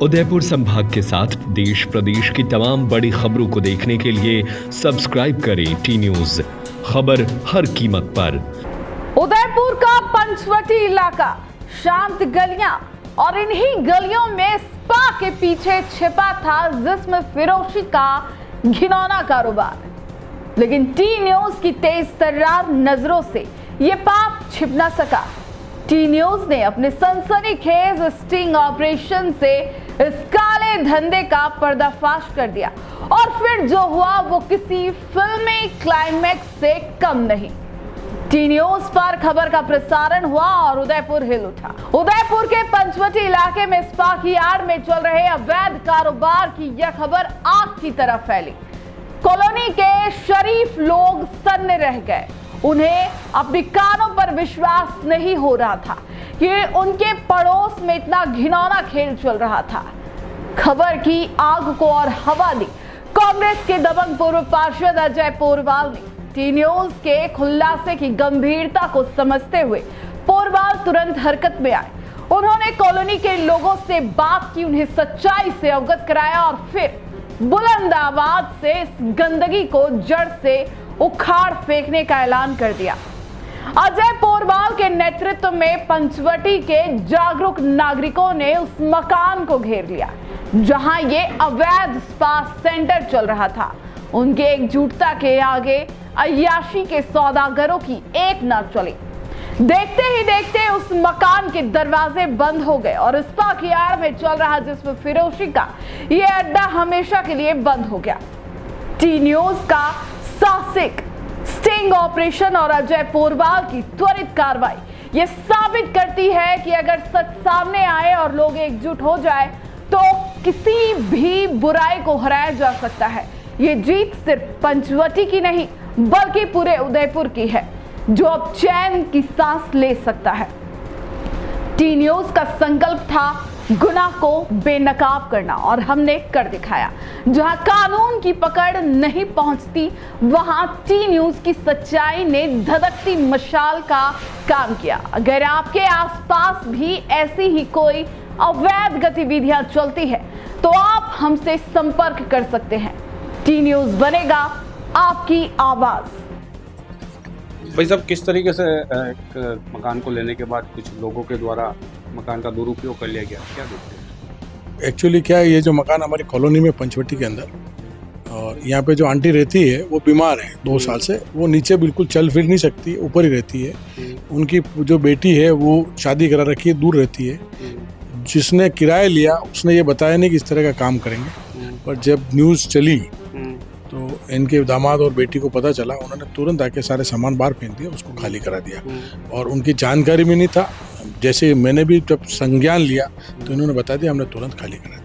उदयपुर संभाग के साथ देश प्रदेश की तमाम बड़ी खबरों को देखने के लिए सब्सक्राइब करें टी न्यूज, खबर हर कीमत पर। उदयपुर का पंचवटी इलाका, शांत गलियां और इन्हीं गलियों में स्पा के पीछे छिपा था जिस्म फिरोशी का घिनौना कारोबार। लेकिन टी न्यूज की तेज तर्रार नजरों से ये पाप छिप न सका। टी न्यूज ने अपने सनसनीखेज स्टिंग ऑपरेशन से इस काले धंधे का पर्दाफाश कर दिया और फिर जो हुआ वो किसी फिल्मी क्लाइमैक्स से कम नहीं। टी न्यूज पर खबर का प्रसारण हुआ और उदयपुर हिल उठा। उदयपुर के पंचवटी इलाके में स्पा की आड़ में चल रहे अवैध कारोबार की यह खबर आग की तरह फैली। कॉलोनी के शरीफ लोग सन्न रह गए। उन्हें अपनी कानों पर विश्वास नहीं हो रहा था कि उनके पड़ोस में इतना घिनौना खेल चल रहा था। खबर की आग को और हवा दी कांग्रेस के दबंग पूर्व पार्षद अजय पोरवाल ने। टी न्यूज के खुलासे की गंभीरता को समझते हुए पोरवाल तुरंत हरकत में आए। उन्होंने कॉलोनी के लोगों से बात की, उन्हें सच्चाई से अवगत कराया और फिर बुलंद आवाज से इस गंदगी को जड़ से उखाड़ फेंकने का ऐलान कर दिया। अजय पोरवाल के नेतृत्व में पंचवटी के जागरूक नागरिकों ने उस मकान को घेर लिया जहां ये अवैध स्पा सेंटर चल रहा था। उनके एकजुटता के आगे अय्याशी के सौदागरों की एक न चली। देखते ही देखते उस मकान के दरवाजे बंद हो गए और स्पा की आड़ में चल रहा जिस्म फिरोशी का ये अड्डा हमेशा के लिए बंद हो गया। टी न्यूज का साहसिक स्टिंग ऑपरेशन और अजय पोरवाल की त्वरित कार्रवाई ये साबित करती है कि अगर सच सामने आए और लोग एकजुट हो जाए तो किसी भी बुराई को हराया जा सकता है। ये जीत सिर्फ पंचवटी की नहीं बल्कि पूरे उदयपुर की है, जो अब चैन की सांस ले सकता है। टी न्यूज का संकल्प था गुनाह को बेनकाब करना और हमने कर दिखाया। जहां कानून की पकड़ नहीं पहुंचती वहां टी न्यूज की सच्चाई ने धधकती मशाल का काम किया। अगर आपके आसपास भी ऐसी ही कोई अवैध गतिविधियां चलती है तो आप हमसे संपर्क कर सकते हैं। टी न्यूज बनेगा आपकी आवाज। भाई साहब, किस तरीके से एक मकान को लेने के बाद कुछ लोगों के द्वारा मकान का दुरुपयोग कर लिया गया, क्या देखते हैं? एक्चुअली क्या है, ये जो मकान हमारी कॉलोनी में पंचवटी के अंदर, और यहाँ पे जो आंटी रहती है वो बीमार है 2 साल से। वो नीचे बिल्कुल चल फिर नहीं सकती, ऊपर ही रहती है। उनकी जो बेटी है वो शादी करा रखी है, दूर रहती है। जिसने किराया लिया उसने ये बताया नहीं कि इस तरह का काम करेंगे, पर जब न्यूज़ चली तो इनके दामाद और बेटी को पता चला। उन्होंने तुरंत आके सारे सामान बाहर फेंक दिया, उसको खाली करा दिया और उनकी जानकारी भी नहीं था। जैसे मैंने भी जब संज्ञान लिया तो इन्होंने बता दिया, हमने तुरंत खाली करा दिया।